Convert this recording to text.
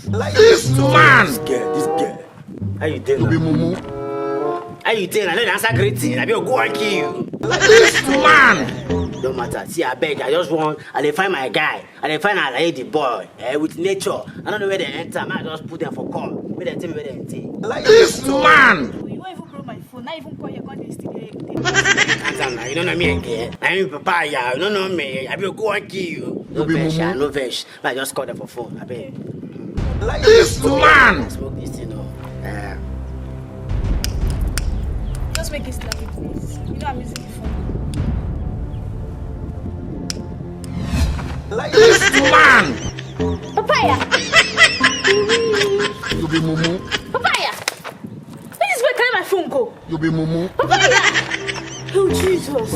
Like this man. This girl. How you doing? You be mumu. How you doing? I know the answer great thing. I be go and kill you. Like this man. Don't matter. See, I beg. I just want. I dey find my guy. I dey find the boy. With nature. I don't know where they enter. I just put them for call. Where they tell me where they enter. Like this man. You won't even blow my phone. Not even call your contact still. You don't know me again. I mean, papa, yeah. You don't know me. I be go and kill you. No vex, no vex. I just call them for phone. I beg. Like this man. Smoke this thing, no. Just make it snappy, please. You know I'm using the phone. Like this man. Papaya! You be mumu. Papaya! Where is my phone go? You be mumu. Papaya! Oh, Jesus.